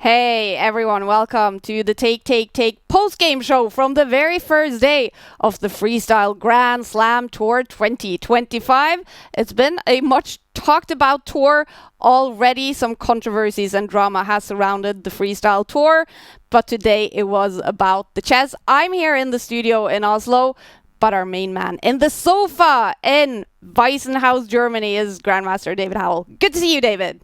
Hey everyone, welcome to the Take post-game show from the very first day of the Freestyle Grand Slam Tour 2025. It's been a much talked about tour already. Some controversies and drama has surrounded the Freestyle Tour, but today it was about the chess. I'm here in the studio in Oslo, but our main man in the sofa in Weissenhaus, Germany is Grandmaster David Howell. Good to see you, David.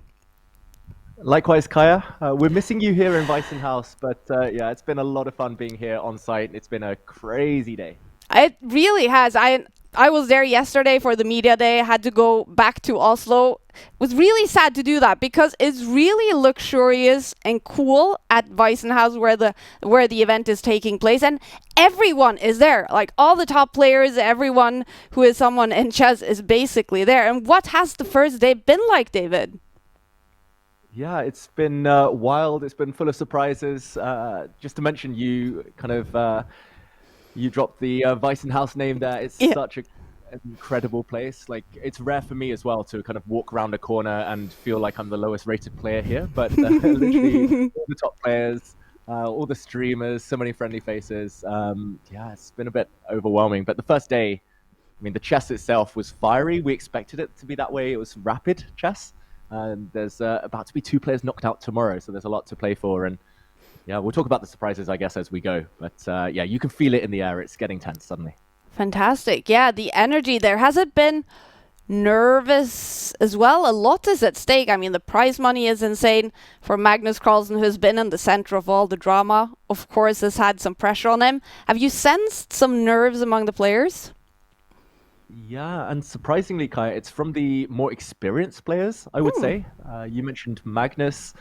Likewise, Kaya. We're missing you here in Weissenhaus, but yeah, it's been a lot of fun being here on site. It's been a crazy day. It really has. I was there yesterday for the media day. I had to go back to Oslo. It was really sad to do that because it's really luxurious and cool at Weissenhaus where the event is taking place, and everyone is there. Like all the top players, everyone who is someone in chess is basically there. And what has the first day been like, David? Yeah, it's been wild. It's been full of surprises. Just to mention, you dropped the Weissenhaus name there. It's such an incredible place. Like, it's rare for me as well to kind of walk around a corner and feel like I'm the lowest rated player here. But literally, all the top players, all the streamers, so many friendly faces. Yeah, it's been a bit overwhelming. But the first day, I mean, the chess itself was fiery. We expected it to be that way. It was rapid chess. And there's about to be 2 players knocked out tomorrow, so there's a lot to play for. And yeah, we'll talk about the surprises, I guess, as we go. But yeah, you can feel it in the air. It's getting tense suddenly. Fantastic. Yeah, the energy there. Has it been nervous as well? A lot is at stake. I mean, the prize money is insane for Magnus Carlsen, who's been in the center of all the drama. Of course, has had some pressure on him. Have you sensed some nerves among the players? Yeah, and surprisingly, Kaya, it's from the more experienced players, I would say. You mentioned Magnus.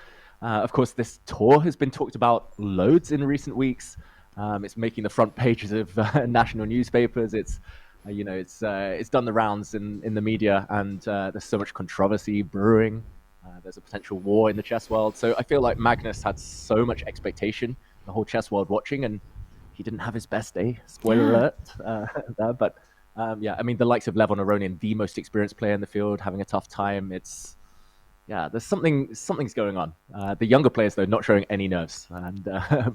Of course, this tour has been talked about loads in recent weeks. It's making the front pages of national newspapers. It's done the rounds in the media, and there's so much controversy brewing. There's a potential war in the chess world. So I feel like Magnus had so much expectation, the whole chess world watching, and he didn't have his best day. Spoiler alert there, but. Yeah, I mean, the likes of Levon Aronian, the most experienced player in the field, having a tough time. There's something's going on. The younger players, though, not showing any nerves and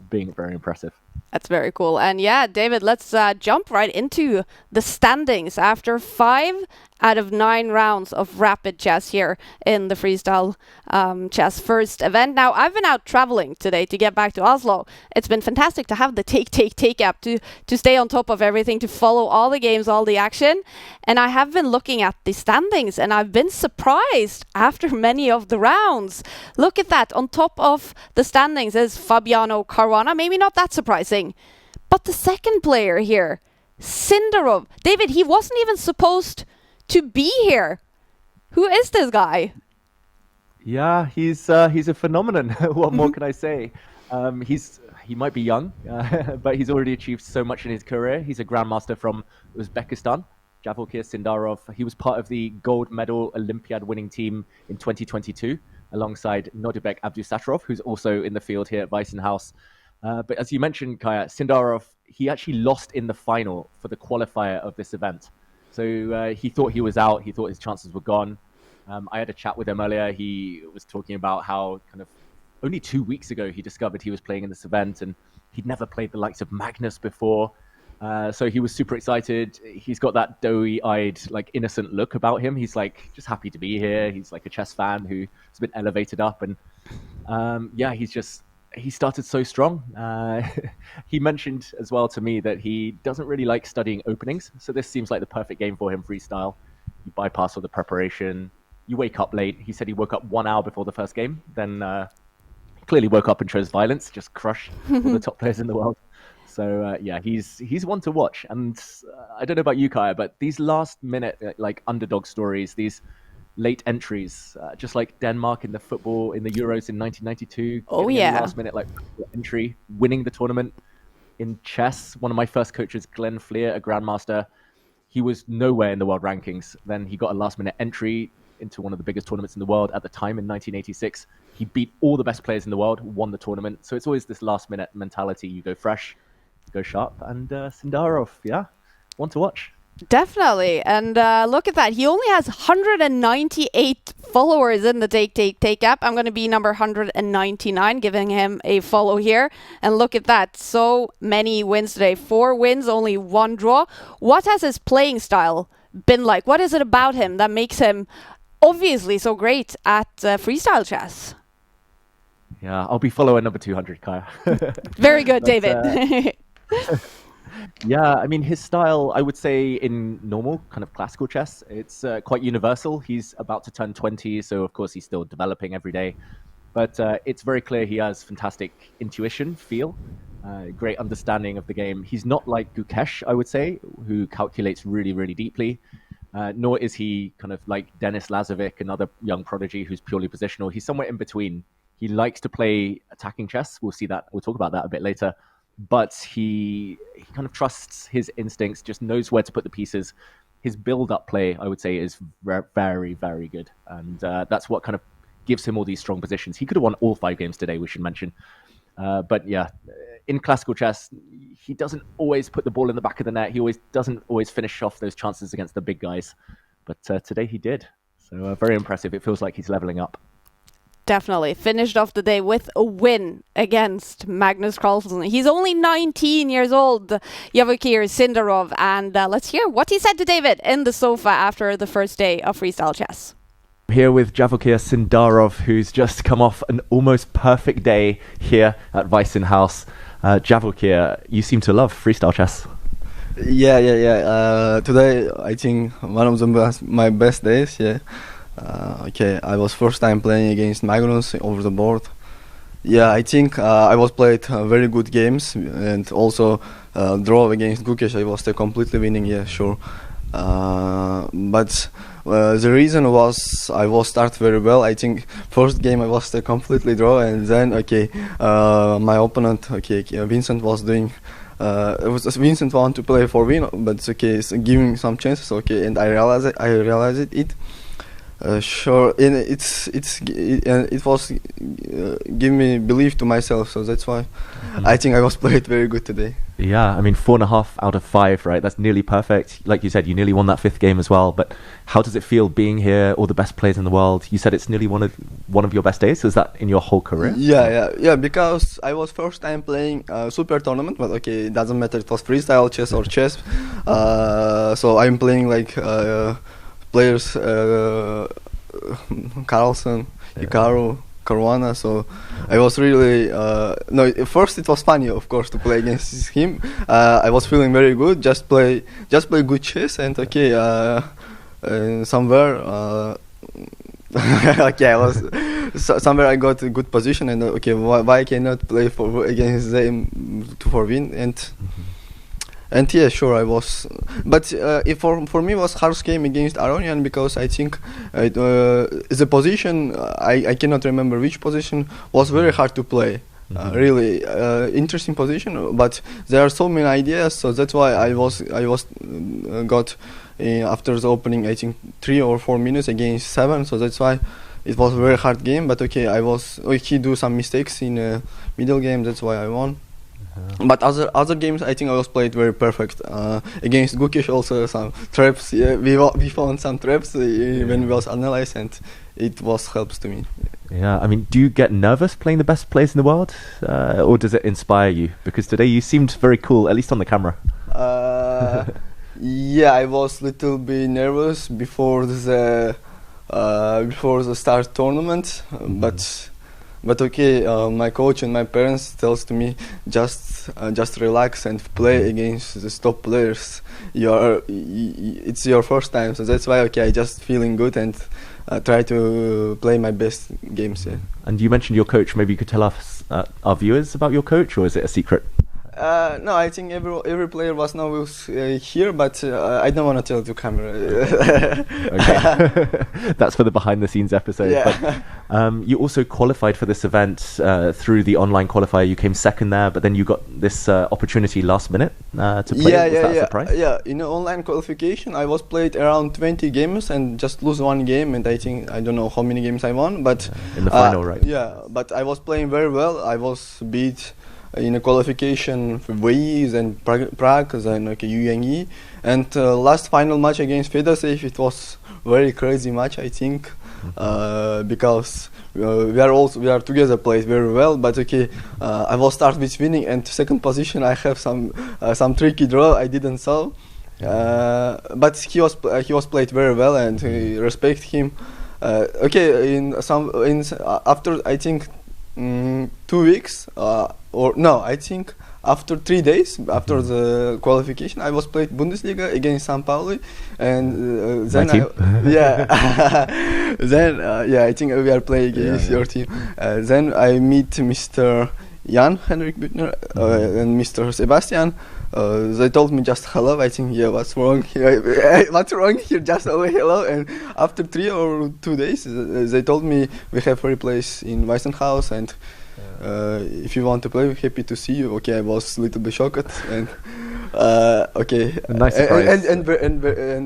being very impressive. That's very cool. And yeah, David, let's jump right into the standings after 5 out of 9 rounds of rapid chess here in the Freestyle chess first event. Now, I've been out traveling today to get back to Oslo. It's been fantastic to have the Take app to stay on top of everything, to follow all the games, all the action. And I have been looking at the standings, and I've been surprised after many of the rounds. Look at that. On top of the standings is Fabiano Caruana. Maybe not that surprising. But the second player here, Sindarov. David, he wasn't even supposed to be here. Who is this guy? Yeah, he's a phenomenon. What more can I say? He might be young, but he's already achieved so much in his career. He's a grandmaster from Uzbekistan, Javokhir Sindarov. He was part of the gold medal Olympiad winning team in 2022, alongside Nodirbek Abdusattorov, who's also in the field here at Weissenhaus. But as you mentioned, Kaya, Sindarov, he actually lost in the final for the qualifier of this event. So he thought he was out. He thought his chances were gone. I had a chat with him earlier. He was talking about how kind of only 2 weeks ago he discovered he was playing in this event, and he'd never played the likes of Magnus before. So he was super excited. He's got that doughy-eyed, like innocent look about him. He's like just happy to be here. He's like a chess fan who's been elevated up, and yeah, he started so strong. He mentioned as well to me that he doesn't really like studying openings. So this seems like the perfect game for him, freestyle. You bypass all the preparation. You wake up late. He said he woke up 1 hour before the first game. Then clearly woke up and chose violence, just crush all the top players in the world. So yeah, he's one to watch. And I don't know about you, Kaya, but these last minute like underdog stories, these late entries, just like Denmark in the football in the Euros in 1992. Oh yeah, last minute like entry, winning the tournament. In chess, one of my first coaches, Glenn Fleer, a grandmaster, he was nowhere in the world rankings. Then he got a last minute entry into one of the biggest tournaments in the world at the time in 1986. He beat all the best players in the world, won the tournament. So it's always this last minute mentality. You go fresh, go sharp, and Sindarov, yeah, one to watch. Definitely. And look at that. He only has 198 followers in the Take app. I'm going to be number 199, giving him a follow here. And look at that. So many wins today. 4 wins, only 1 draw. What has his playing style been like? What is it about him that makes him obviously so great at freestyle chess? Yeah, I'll be follower number 200, Kaya. Very good, David. Yeah, I mean, his style, I would say in normal kind of classical chess, it's quite universal. He's about to turn 20, so of course he's still developing every day. But it's very clear he has fantastic intuition, feel, great understanding of the game. He's not like Gukesh, I would say, who calculates really, really deeply. Nor is he kind of like Denis Lazovic, another young prodigy who's purely positional. He's somewhere in between. He likes to play attacking chess. We'll see that. We'll talk about that a bit later. But he kind of trusts his instincts, just knows where to put the pieces. His build-up play, I would say, is very, very good. And that's what kind of gives him all these strong positions. He could have won all 5 games today, we should mention. But yeah, in classical chess, he doesn't always put the ball in the back of the net. He doesn't always finish off those chances against the big guys. But today he did. So very impressive. It feels like he's leveling up. Definitely. Finished off the day with a win against Magnus Carlsen. He's only 19 years old, Javokhir Sindarov. And let's hear what he said to David in the sofa after the first day of freestyle chess. Here with Javokhir Sindarov, who's just come off an almost perfect day here at Weissenhaus. Javokhir, you seem to love freestyle chess. Yeah. Today, I think one of my best days, yeah. I was first time playing against Magnus over the board. Yeah, I think I was played very good games and also draw against Gukesh. I was completely winning, yeah, sure. But the reason was I was start very well. I think first game I was completely draw, and then my opponent, Vincent was doing. Vincent want to play for win, but so giving some chances, and I realized it. Sure, and it was give me belief to myself, so that's why I think I was played very good today. Yeah, I mean 4.5 out of 5, right? That's nearly perfect. Like you said, you nearly won that 5th game as well. But how does it feel being here, all the best players in the world? You said it's nearly one of your best days. Was that in your whole career? Yeah. Because I was first time playing super tournament, but it doesn't matter. It was freestyle chess or chess. So I'm playing like. Players Carlsen, Hikaru, Caruana, so I was really at first it was funny, of course, to play against him. I was feeling very good, just play good chess, and somewhere I was somewhere I got a good position, and why I cannot play against them for win. And yeah, sure, I was. But for me, it was hard game against Aronian because I think the position, I cannot remember which position, was very hard to play. Really interesting position, but there are so many ideas, so that's why I was got after the opening, I think 3 or 4 minutes against 7, so that's why it was a very hard game. But he do some mistakes in middle game, that's why I won. But other games, I think I was played very perfect. Against Gukesh also some traps. Yeah, we found some traps when we was analyzed, and it was helps to me. Yeah, I mean, do you get nervous playing the best players in the world, or does it inspire you? Because today you seemed very cool, at least on the camera. Yeah, I was little bit nervous before the start tournament, but my coach and my parents tells to me just relax and play against the top players. It's your first time, so that's why I just feeling good and try to play my best games. Yeah. And you mentioned your coach. Maybe you could tell us our viewers about your coach, or is it a secret? No, I think every player was now here, but I don't want to tell the camera. Okay, that's for the behind-the-scenes episode. Yeah. But you also qualified for this event through the online qualifier. You came second there, but then you got this opportunity last minute to play. Was that a surprise? Yeah. In the online qualification, I was played around 20 games and just lose 1 game, and I don't know how many games I won, but in the final, right? Yeah, but I was playing very well. I was beat in a qualification for VE, then Prague, then UNE, and last final match against Fedosev, it was very crazy match, I think, because we are together played very well, but I will start with winning, and second position I have some tricky draw I didn't solve, but he was played very well, and I respect him. After I think 2 weeks I think after 3 days after the qualification, I was played Bundesliga against San Pauli, and then I think we are playing against your team. Then I meet Mr. Jan Henrik Büttner and Mr. Sebastian. They told me just hello. I think what's wrong here? What's wrong here? Just only hello. And after 3 or 2 days, they told me we have free place in Weissenhaus, and if you want to play, we're happy to see you. I was a little bit shocked, and nice surprise. and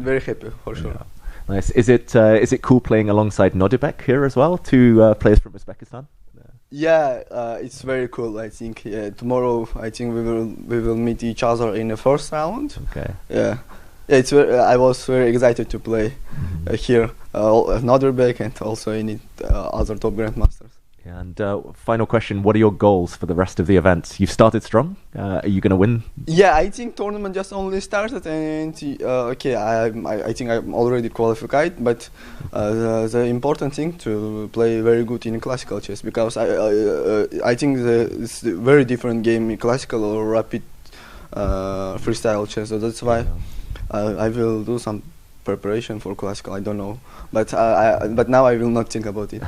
very happy for sure. Yeah. Nice. Is it cool playing alongside Nodirbek here as well? Two players from Uzbekistan. Yeah, it's very cool. I think tomorrow I think we will meet each other in the first round. Okay. Yeah, it's I was very excited to play here, Nodirbek, and also in other top grandmasters. Yeah, and final question: what are your goals for the rest of the event? You've started strong. Are you going to win? Yeah, I think tournament just only started, and I think I'm already qualified. But the important thing to play very good in classical chess, because I think it's a very different game in classical or rapid freestyle chess. So that's why I will do some preparation for classical. I don't know, but now I will not think about it.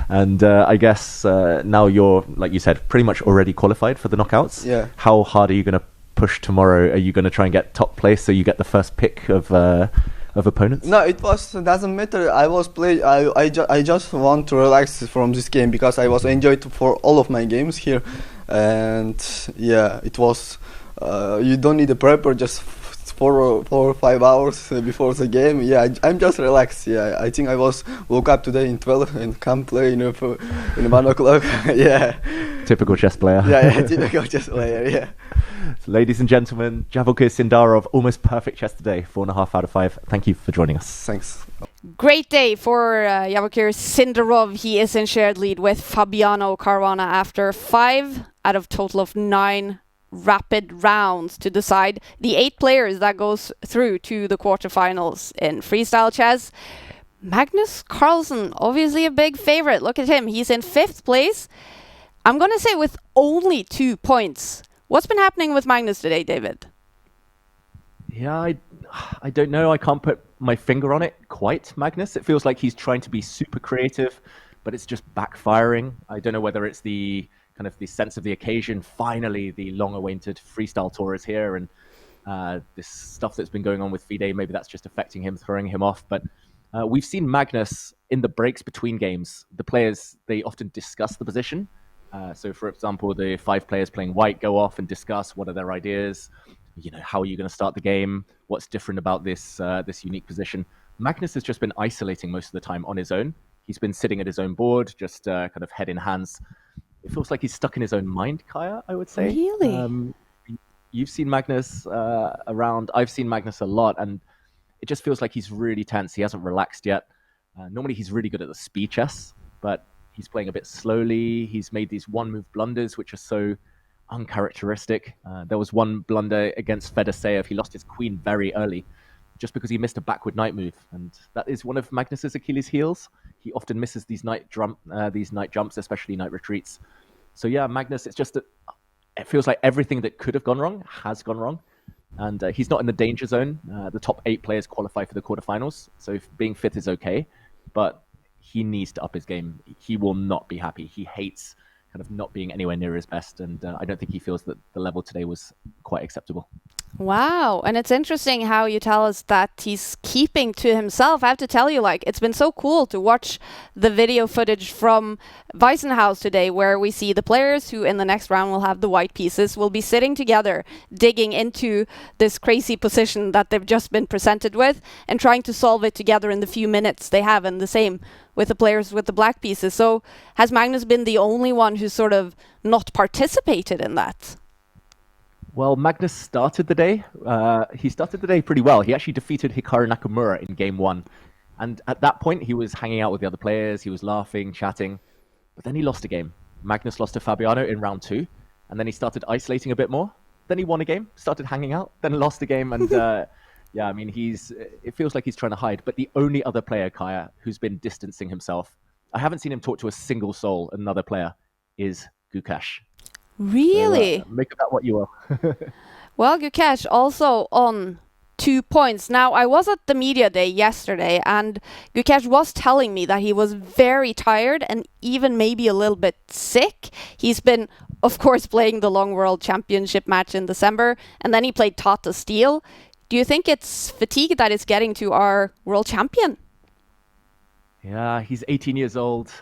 And I guess now you're, like you said, pretty much already qualified for the knockouts. Yeah. How hard are you going to push tomorrow? Are you going to try and get top place so you get the first pick of opponents? No, doesn't matter. I just want to relax from this game, because I was enjoyed for all of my games here, and it was. You don't need a prepper, just 4 or 5 hours before the game. I'm just relaxed. I think I woke up today in 12 and come play in 1 o'clock. Typical chess player. Typical chess player. Yeah. So, ladies and gentlemen, Javokhir Sindarov, almost perfect chess today, 4.5 out of 5. Thank you for joining us. Thanks. Great day for Javokhir Sindarov. He is in shared lead with Fabiano Caruana after 5 out of total of 9 rapid rounds to decide the 8 players that goes through to the quarterfinals in freestyle chess. Magnus Carlsen, obviously a big favorite. Look at him. He's in 5th place. I'm going to say with only 2 points. What's been happening with Magnus today, David? Yeah, I don't know. I can't put my finger on it quite, Magnus. It feels like he's trying to be super creative, but it's just backfiring. I don't know whether it's the kind of the sense of the occasion. Finally, the long-awaited freestyle tour is here, and this stuff that's been going on with FIDE, maybe that's just affecting him, throwing him off. But we've seen Magnus in the breaks between games. The players, they often discuss the position. So, for example, the 5 players playing white go off and discuss what are their ideas. How are you going to start the game? What's different about this unique position? Magnus has just been isolating most of the time on his own. He's been sitting at his own board, just kind of head in hands. It feels like he's stuck in his own mind, Kaya, I would say. Really? You've seen Magnus around. I've seen Magnus a lot, and it just feels like he's really tense. He hasn't relaxed yet. Normally, he's really good at the speed chess, but he's playing a bit slowly. He's made these one-move blunders, which are so uncharacteristic. There was one blunder against Fedosev. He lost his queen very early, just because he missed a backward knight move, and that is one of Magnus's Achilles' heels. He often misses these knight jumps, especially knight retreats. So yeah, Magnus, it's just that it feels like everything that could have gone wrong has gone wrong, and he's not in the danger zone. The top 8 players qualify for the quarterfinals, so being 5th is okay, but he needs to up his game. He will not be happy. He hates kind of not being anywhere near his best, and I don't think he feels that the level today was quite acceptable. Wow. And it's interesting how you tell us that he's keeping to himself. I have to tell you, like, it's been so cool to watch the video footage from Weissenhaus today, where we see the players who in the next round will have the white pieces will be sitting together, digging into this crazy position that they've just been presented with and trying to solve it together in the few minutes they have, and the same with the players with the black pieces. So has Magnus been the only one who's sort of not participated in that? Well, Magnus started the day. He started the day pretty well. He actually defeated Hikaru Nakamura in game one. And at that point, he was hanging out with the other players. He was laughing, chatting. But then he lost a game. Magnus lost to Fabiano in round two. And then he started isolating a bit more. Then he won a game, started hanging out, then lost a game. And yeah, I mean, it feels like he's trying to hide. But the only other player, Kaya, who's been distancing himself, I haven't seen him talk to a single soul, another player, is Gukash. Really? So, make of that what you will. Well, Gukesh also on 2 points. Now, I was at the media day yesterday, and Gukesh was telling me that he was very tired and even maybe a little bit sick. He's been, of course, playing the Long World Championship match in December, and then he played Tata Steel. Do you think it's fatigue that is getting to our world champion? Yeah, he's 18 years old.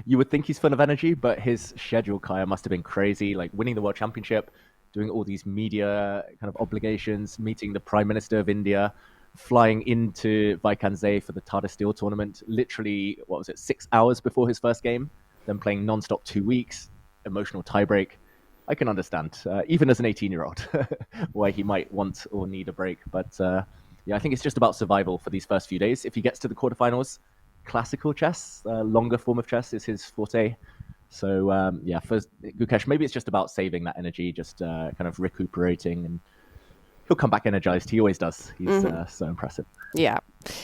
You would think he's full of energy, but his schedule, Kaya, must have been crazy. Like winning the World Championship, doing all these media kind of obligations, meeting the Prime Minister of India, flying into Vaikanze for the Tata Steel tournament. Literally, 6 hours before his first game, then playing non-stop 2 weeks, emotional tiebreak. I can understand, even as an 18-year-old, why he might want or need a break. But yeah, I think it's just about survival for these first few days. If he gets to the quarterfinals, classical chess, longer form of chess is his forte. So yeah, for Gukesh, maybe it's just about saving that energy, just kind of recuperating, and he'll come back energized. He always does. He's so impressive. Yeah,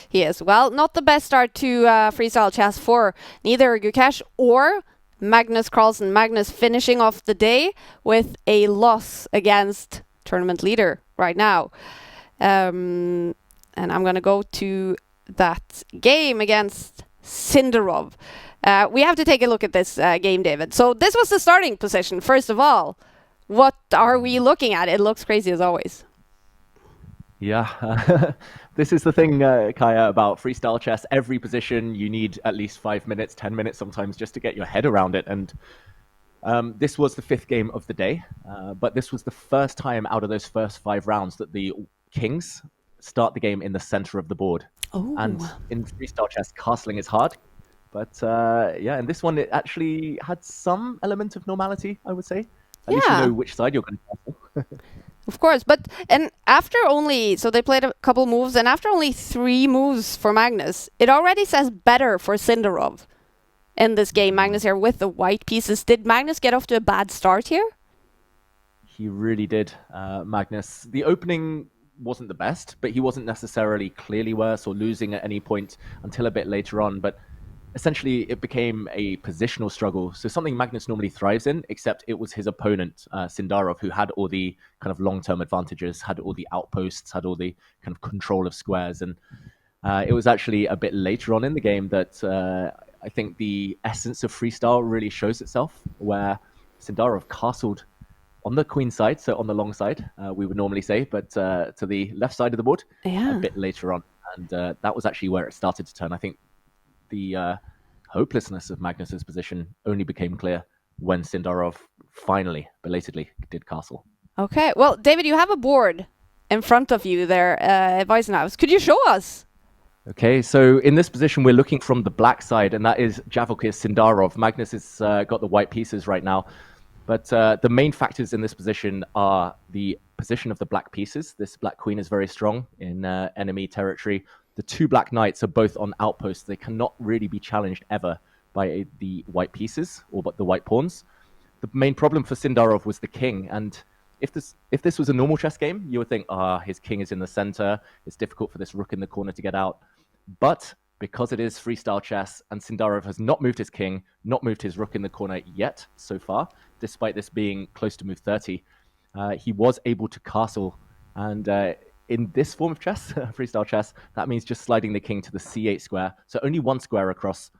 he is. Well, not the best start to freestyle chess for neither Gukesh or Magnus Carlsen. Magnus finishing off the day with a loss against tournament leader right now. And I'm going to go to that game against Sindarov. We have to take a look at this game, David. So this was the starting position. First of all, what are we looking at? It looks crazy as always. Yeah, this is the thing, Kaya, about freestyle chess. Every position, you need at least 5 minutes, 10 minutes sometimes just to get your head around it. And this was the fifth game of the day, but this was the first time out of those first 5 rounds that the Kings start the game in the center of the board. Oh. And in freestyle chess, castling is hard. But yeah, in this one, it actually had some element of normality, I would say. At least you know which side you're going to castle. Of course, and after so they played a couple moves, and after only 3 moves for Magnus, it already says better for Sindarov in this game. Magnus here with the white pieces. Did Magnus get off to a bad start here? He really did, Magnus. The opening wasn't the best, but he wasn't necessarily clearly worse or losing at any point until a bit later on. But essentially, it became a positional struggle. So something Magnus normally thrives in, except it was his opponent, Sindarov, who had all the kind of long-term advantages, had all the outposts, had all the kind of control of squares. And it was actually a bit later on in the game that I think the essence of freestyle really shows itself, where Sindarov castled on the queen side, so on the long side, we would normally say, but to the left side of the board, a bit later on. And that was actually where it started to turn. I think the hopelessness of Magnus's position only became clear when Sindarov finally, belatedly, did castle. Okay, well, David, you have a board in front of you there at Weissenhaus. Could you show us? Okay, so in this position, we're looking from the black side, and that is Javokhir Sindarov. Magnus has got the white pieces right now. But the main factors in this position are the position of the black pieces. This black queen is very strong in enemy territory. The 2 black knights are both on outposts. They cannot really be challenged ever by the white pieces or the white pawns. The main problem for Sindarov was the king. And if this was a normal chess game, you would think, his king is in the center. It's difficult for this rook in the corner to get out. But because it is freestyle chess and Sindarov has not moved his king, not moved his rook in the corner yet so far, despite this being close to move 30, he was able to castle. And in this form of chess, freestyle chess, that means just sliding the king to the c8 square. So only 1 square across.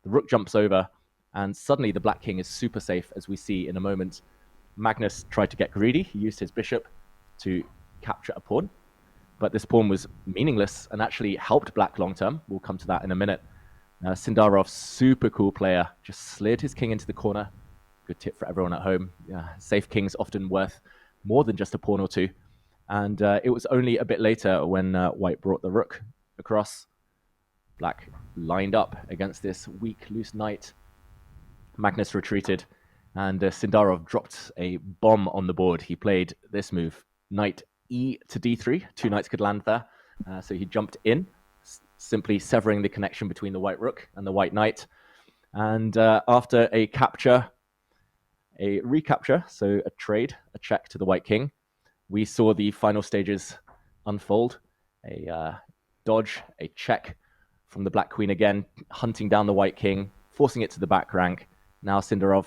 The rook jumps over, and suddenly the black king is super safe, as we see in a moment. Magnus tried to get greedy. He used his bishop to capture a pawn, but this pawn was meaningless and actually helped black long term. We'll come to that in a minute. Sindarov, super cool player, just slid his king into the corner. Good tip for everyone at home. Safe king's often worth more than just a pawn or two. And it was only a bit later when white brought the rook across. Black lined up against this weak, loose knight. Magnus retreated, and Sindarov dropped a bomb on the board. He played this move, knight e to d3. 2 knights could land there. So he jumped in, simply severing the connection between the white rook and the white knight. And after a capture, a recapture, so a trade, a check to the white king, we saw the final stages unfold. A dodge, a check from the black queen again, hunting down the white king, forcing it to the back rank. Now Sindarov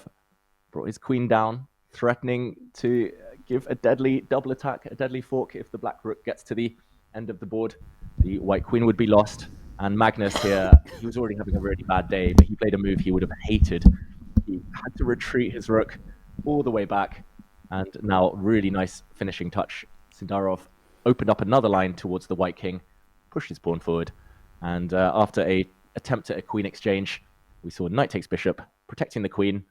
brought his queen down, threatening to give a deadly double attack, a deadly fork. If the black rook gets to the end of the board, the white queen would be lost. And Magnus here, he was already having a really bad day, but he played a move he would have hated. He had to retreat his rook all the way back. And now, really nice finishing touch. Sindarov opened up another line towards the white king, pushed his pawn forward. And after a attempt at a queen exchange, we saw knight takes bishop, protecting the queen.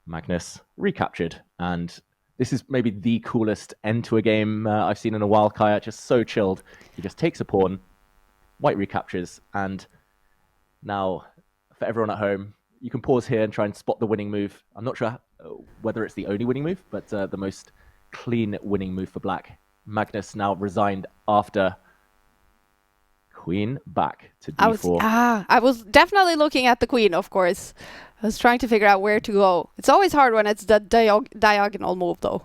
Magnus recaptured. And this is maybe the coolest end to a game I've seen in a while, Kaya. Just so chilled. He just takes a pawn, white recaptures. And now, for everyone at home, you can pause here and try and spot the winning move. I'm not sure whether it's the only winning move, but the most clean winning move for black. Magnus now resigned after queen back to d4. I was definitely looking at the queen, of course. I was trying to figure out where to go. It's always hard when it's the diagonal move, though.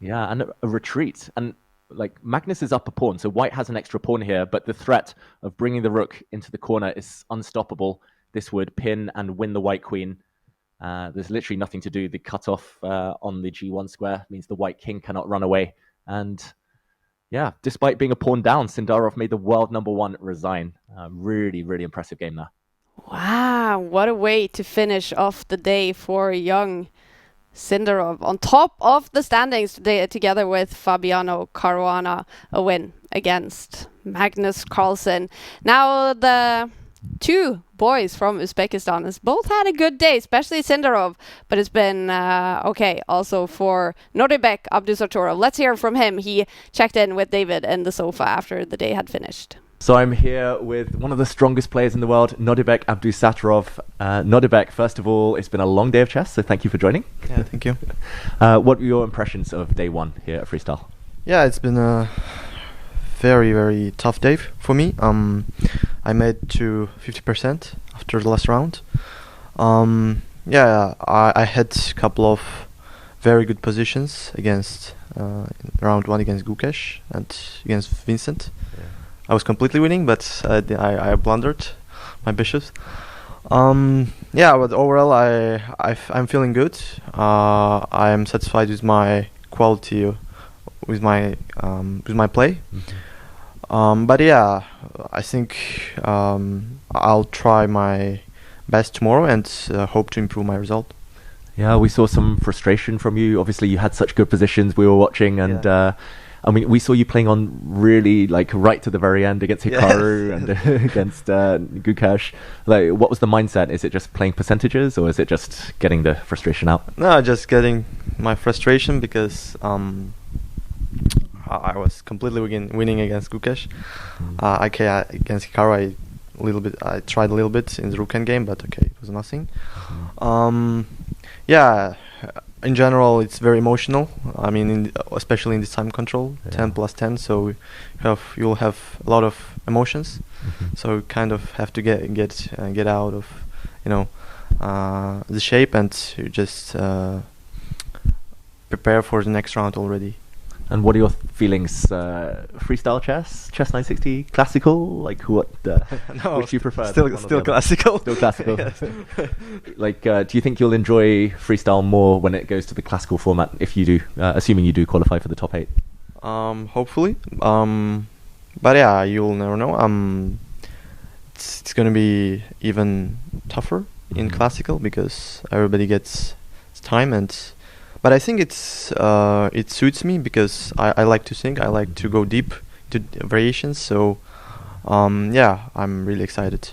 Yeah, and a retreat. And like Magnus is up a pawn, so white has an extra pawn here, but the threat of bringing the rook into the corner is unstoppable. This would pin and win the white queen. There's literally nothing to do. The cutoff on the g1 square means the white king cannot run away. And yeah, despite being a pawn down, Sindarov made the world #1 resign. Really, really impressive game there. Wow, what a way to finish off the day for young Sindarov. On top of the standings today, together with Fabiano Caruana, a win against Magnus Carlsen. Now the 2 boys from Uzbekistan has both had a good day, especially Sindarov, but it's been okay also for Nodirbek Abdusattorov. Let's hear from him. He checked in with David in the sofa after the day had finished. So I'm here with one of the strongest players in the world, Nodirbek Abdusattorov. Nodirbek, first of all, it's been a long day of chess, so thank you for joining. Yeah, thank you. What were your impressions of day 1 here at Freestyle? Yeah, it's been a very, very tough day for me. I made to 50% after the last round. Yeah, I had a couple of very good positions against round 1 against Gukesh and against Vincent. Yeah. I was completely winning, but I blundered my bishops. Yeah, but overall I'm feeling good. I am satisfied with my quality, with my play. Mm-hmm. But yeah, I think I'll try my best tomorrow and hope to improve my result. Yeah, we saw some frustration from you. Obviously, you had such good positions we were watching, and I mean, we saw you playing on really like right to the very end against Hikaru and against Gukesh. Like, what was the mindset? Is it just playing percentages, or is it just getting the frustration out? No, just getting my frustration because I was completely winning against Gukesh. Against Hikaru, I tried a little bit in the Rook game, but okay, it was nothing. Yeah, in general, it's very emotional. I mean, especially in this time control, 10 plus 10. So you'll have a lot of emotions. Mm-hmm. So you kind of have to get out of the shape, and you just prepare for the next round already. And what are your feelings? Freestyle chess, chess 960, classical? Like what? No, which do you prefer? Still classical. Still classical. Like, do you think you'll enjoy freestyle more when it goes to the classical format? If you do, assuming you do qualify for the top 8. Hopefully. But yeah, you'll never know. It's gonna be even tougher in classical because everybody gets time, and But I think it suits me because I like to sing. I like to go deep to variations. So yeah, I'm really excited.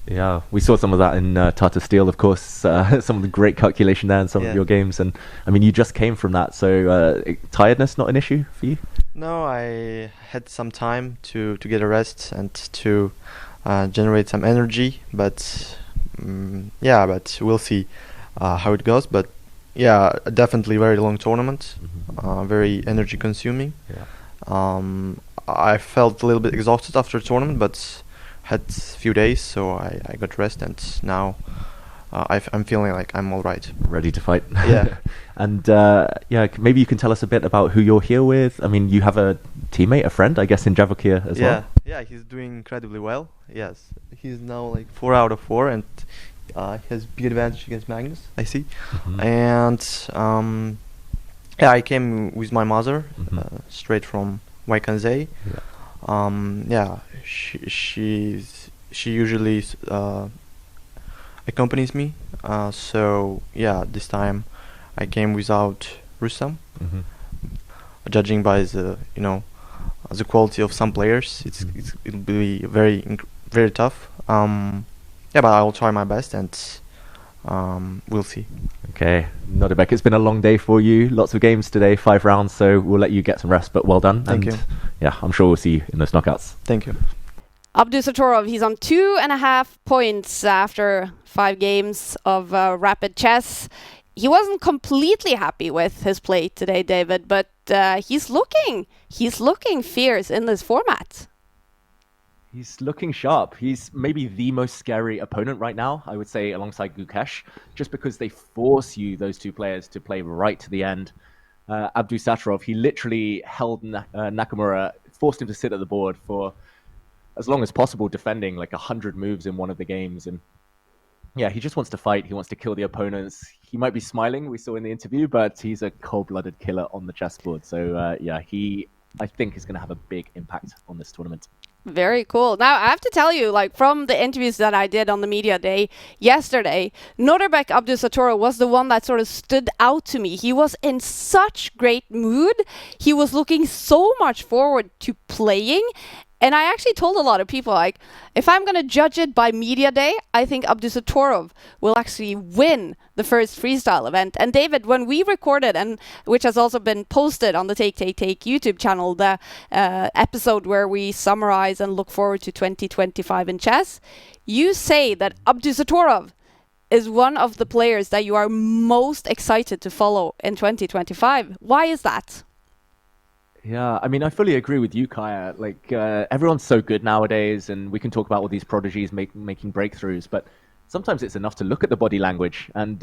Yeah, we saw some of that in Tata Steel, of course. Some of the great calculation there in some of your games, and I mean, you just came from that, so tiredness not an issue for you? No, I had some time to get a rest and to generate some energy, but yeah, but we'll see how it goes. But yeah, definitely very long tournament, very energy consuming. Yeah. I felt a little bit exhausted after the tournament, but had a few days, so I got rest, and now I'm feeling like I'm all right. Ready to fight. Yeah. And yeah, maybe you can tell us a bit about who you're here with. I mean, you have a teammate, a friend, I guess, in Javokhir as well. Yeah, he's doing incredibly well. Yes, he's now like 4 out of 4, and he has big advantage against Magnus, I see. And yeah, I came with my mother straight from Waikanzai. Yeah, she usually accompanies me. So yeah, this time I came without Rustam. Judging by the the quality of some players, it'll be very tough. Yeah, but I will try my best, and we'll see. Okay, Nodirbek, it's been a long day for you. Lots of games today, 5 rounds, so we'll let you get some rest, but well done. Thank you. Yeah, I'm sure we'll see you in those knockouts. Thank you. Abdusattorov, he's on 2.5 points after 5 games of rapid chess. He wasn't completely happy with his play today, David, but he's looking fierce in this format. He's looking sharp. He's maybe the most scary opponent right now, I would say, alongside Gukesh, just because they force you, those two players, to play right to the end. Abdusattorov, he literally held Nakamura, forced him to sit at the board for as long as possible, defending like 100 moves in one of the games. And yeah, he just wants to fight. He wants to kill the opponents. He might be smiling, we saw in the interview, but he's a cold-blooded killer on the chessboard. So yeah, I think is going to have a big impact on this tournament. Very cool. Now, I have to tell you, like, from the interviews that I did on the media day yesterday, Nodirbek Abdusattorov was the one that sort of stood out to me. He was in such great mood. He was looking so much forward to playing. And I actually told a lot of people, like, if I'm going to judge it by media day, I think Abdusattorov will actually win the first freestyle event. And David, when we recorded, and which has also been posted on the Take YouTube channel, the episode where we summarize and look forward to 2025 in chess, you say that Abdusattorov is one of the players that you are most excited to follow in 2025. Why is that? Yeah, I mean, I fully agree with you, Kaya. Like, everyone's so good nowadays, and we can talk about all these prodigies making breakthroughs, but sometimes it's enough to look at the body language. And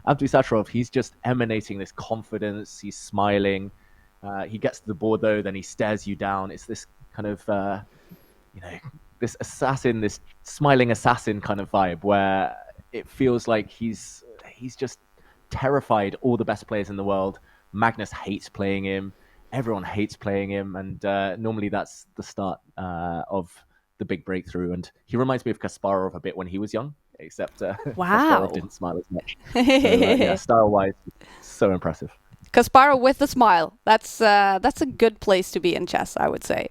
Abdusattorov, he's just emanating this confidence. He's smiling. He gets to the board, though, then he stares you down. It's this kind of, this assassin, this smiling assassin kind of vibe, where it feels like he's just terrified all the best players in the world. Magnus hates playing him. Everyone hates playing him, and normally that's the start of the big breakthrough. And he reminds me of Kasparov a bit when he was young, except wow. Kasparov didn't smile as much. So, yeah, style-wise, so impressive. Kasparov with a smile. That's a good place to be in chess, I would say.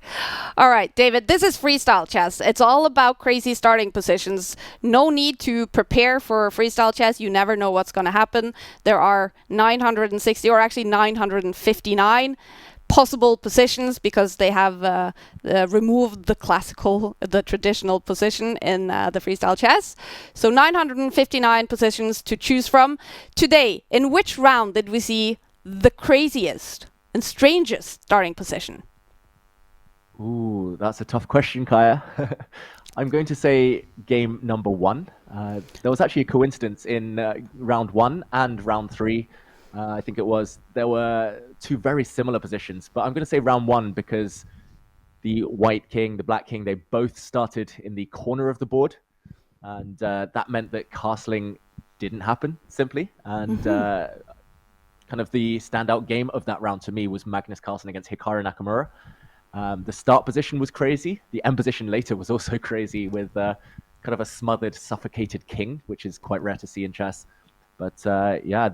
All right, David, this is freestyle chess. It's all about crazy starting positions. No need to prepare for freestyle chess. You never know what's going to happen. There are 960, or actually 959 possible positions, because they have removed the traditional position in the freestyle chess. So 959 positions to choose from. Today, in which round did we see the craziest and strangest starting position? Ooh, that's a tough question, Kaya. I'm going to say game number 1. There was actually a coincidence in round 1 and round 3. I think it was. There were 2 very similar positions, but I'm going to say round 1 because the white king, the black king, they both started in the corner of the board, and that meant that castling didn't happen, simply. And kind of the standout game of that round to me was Magnus Carlsen against Hikaru Nakamura. The start position was crazy. The end position later was also crazy, with kind of a smothered, suffocated king, which is quite rare to see in chess. But yeah,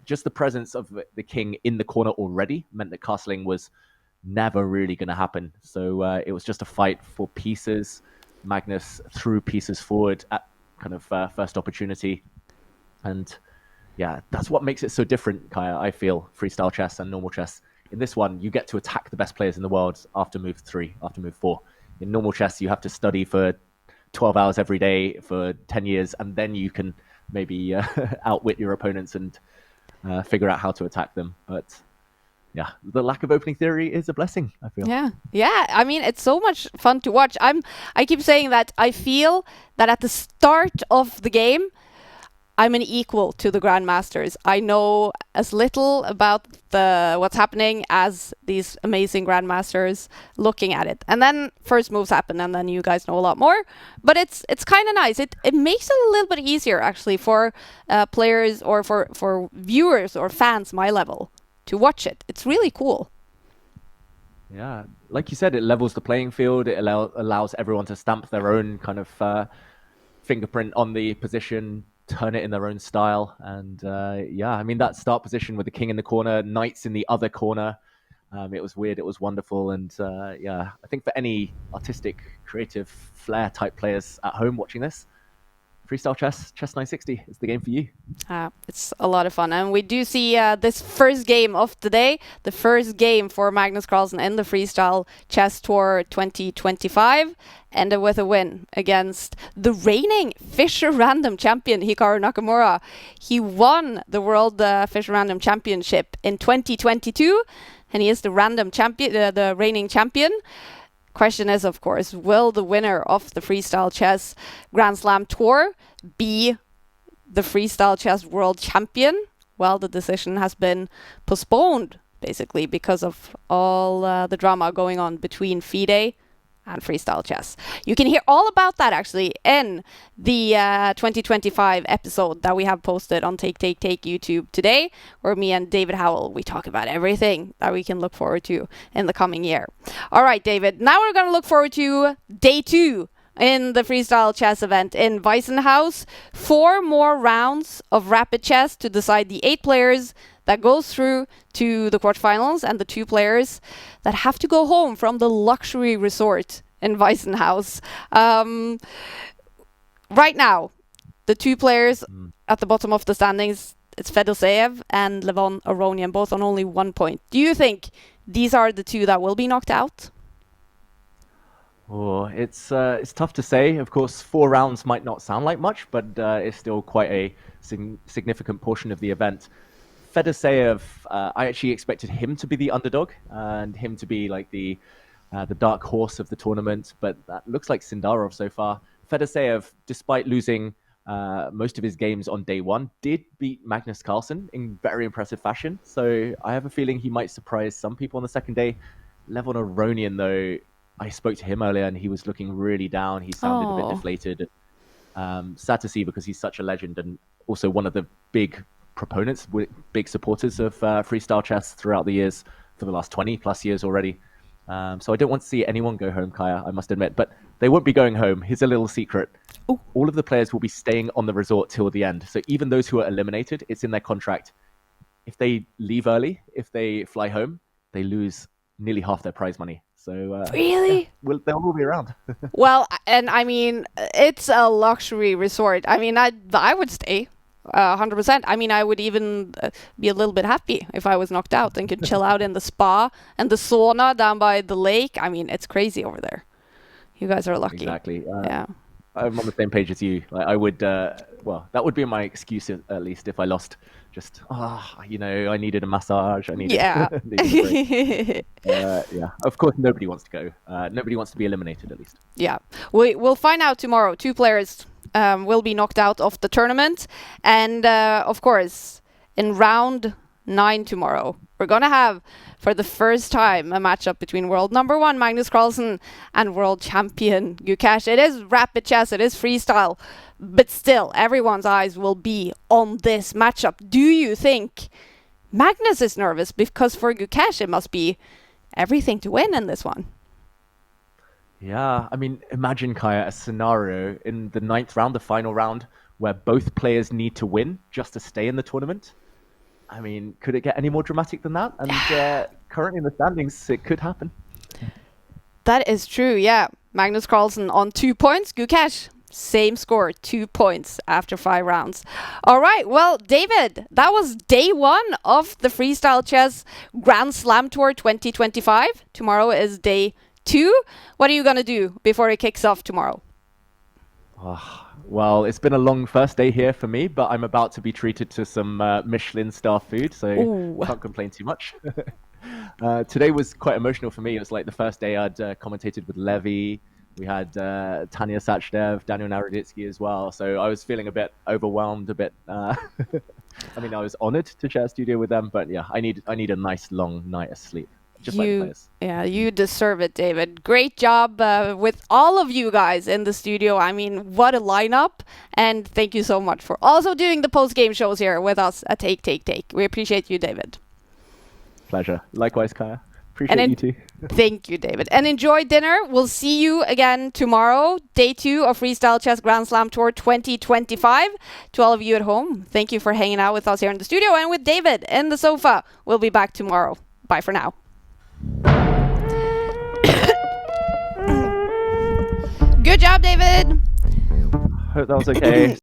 just the presence of the king in the corner already meant that castling was never really going to happen. So it was just a fight for pieces. Magnus threw pieces forward at kind of first opportunity. And yeah, that's what makes it so different, Kaya, I feel, freestyle chess and normal chess. In this one, you get to attack the best players in the world after move 3, after move 4. In normal chess, you have to study for 12 hours every day for 10 years, and then you can maybe outwit your opponents and figure out how to attack them. But yeah, the lack of opening theory is a blessing, I feel. Yeah. I mean, it's so much fun to watch. I keep saying that I feel that at the start of the game, I'm an equal to the grandmasters. I know as little about what's happening as these amazing grandmasters looking at it. And then first moves happen, and then you guys know a lot more. But it's kind of nice. It makes it a little bit easier, actually, for players or for viewers or fans my level to watch it. It's really cool. Yeah, like you said, it levels the playing field. It allows everyone to stamp their own kind of fingerprint on the position, turn it in their own style. And yeah, I mean, that start position with the king in the corner, knights in the other corner, it was weird, it was wonderful. And yeah, I think for any artistic, creative, flair type players at home watching this, Freestyle Chess 960 is the game for you. It's a lot of fun. And we do see this first game of the day, the first game for Magnus Carlsen in the Freestyle Chess Tour 2025, ended with a win against the reigning Fischer Random champion, Hikaru Nakamura. He won the World Fischer Random Championship in 2022, and he is the random champion, the reigning champion. Question is, of course, will the winner of the Freestyle Chess Grand Slam Tour be the Freestyle Chess World Champion? Well, the decision has been postponed, basically, because of all the drama going on between FIDE and Freestyle Chess. You can hear all about that, actually, in the 2025 episode that we have posted on Take YouTube today, where me and David Howell, we talk about everything that we can look forward to in the coming year. All right, David, now we're going to look forward to day 2 in the Freestyle Chess event in Weissenhaus. 4 more rounds of rapid chess to decide the 8 players that goes through to the quarterfinals and the 2 players that have to go home from the luxury resort in Weissenhaus. Right now, the 2 players at the bottom of the standings, it's Fedoseev and Levon Aronian, both on only 1 point. Do you think these are the 2 that will be knocked out? Oh, it's tough to say. Of course, 4 rounds might not sound like much, but it's still quite a significant portion of the event. Fedoseev, I actually expected him to be the underdog and him to be like the dark horse of the tournament, but that looks like Sindarov so far. Fedoseev, despite losing most of his games on day 1, did beat Magnus Carlsen in very impressive fashion. So I have a feeling he might surprise some people on the second day. Levon Aronian, though, I spoke to him earlier and he was looking really down. He sounded a bit deflated. Sad to see because he's such a legend and also one of the big proponents, big supporters of freestyle chess throughout the years, for the last 20 plus years already. So I don't want to see anyone go home, Kaya, I must admit, but they won't be going home. Here's a little secret. Ooh. All of the players will be staying on the resort till the end. So even those who are eliminated, it's in their contract. If they leave early, if they fly home, they lose nearly half their prize money. So really? Yeah, well, they'll all be around. Well, and I mean, it's a luxury resort. I mean, I would stay 100%. I mean, I would even be a little bit happy if I was knocked out and could chill out in the spa and the sauna down by the lake. I mean, it's crazy over there. You guys are lucky. Exactly. Yeah. I'm on the same page as you. Like, I would, well, that would be my excuse at least if I lost. Just, you know, I needed a massage. I needed, needed a break. Yeah. Of course, nobody wants to go. Nobody wants to be eliminated, at least. Yeah. We'll find out tomorrow. 2 players will be knocked out of the tournament. And, of course, in round 9 tomorrow, we're going to have, for the first time, a matchup between world number 1 Magnus Carlsen and world champion Gukash. It is rapid chess, it is freestyle, but still, everyone's eyes will be on this matchup. Do you think Magnus is nervous? Because for Gukash, it must be everything to win in this one. Yeah, I mean, imagine, Kaya, a scenario in the 9th round, the final round, where both players need to win just to stay in the tournament. I mean, could it get any more dramatic than that? And currently in the standings, it could happen. That is true, yeah. Magnus Carlsen on 2 points. Gukesh, same score, 2 points after 5 rounds. All right, well, David, that was day 1 of the Freestyle Chess Grand Slam Tour 2025. Tomorrow is day 2. What are you going to do before it kicks off tomorrow? Well, it's been a long first day here for me, but I'm about to be treated to some Michelin star food, so can't complain too much. Today was quite emotional for me. It was like the first day I'd commentated with Levy. We had Tanya Sachdev, Daniel Naroditsky as well. So I was feeling a bit overwhelmed, a bit. I mean, I was honored to share a studio with them, but yeah, I need a nice long night of sleep. Just like the players. Yeah, you deserve it, David. Great job with all of you guys in the studio. I mean, what a lineup. And thank you so much for also doing the post-game shows here with us at Take. We appreciate you, David. Pleasure. Likewise, Kaya. Appreciate you too. Thank you, David. And enjoy dinner. We'll see you again tomorrow, day 2 of Freestyle Chess Grand Slam Tour 2025. To all of you at home, thank you for hanging out with us here in the studio and with David in the sofa. We'll be back tomorrow. Bye for now. Good job, David. Hope that was okay.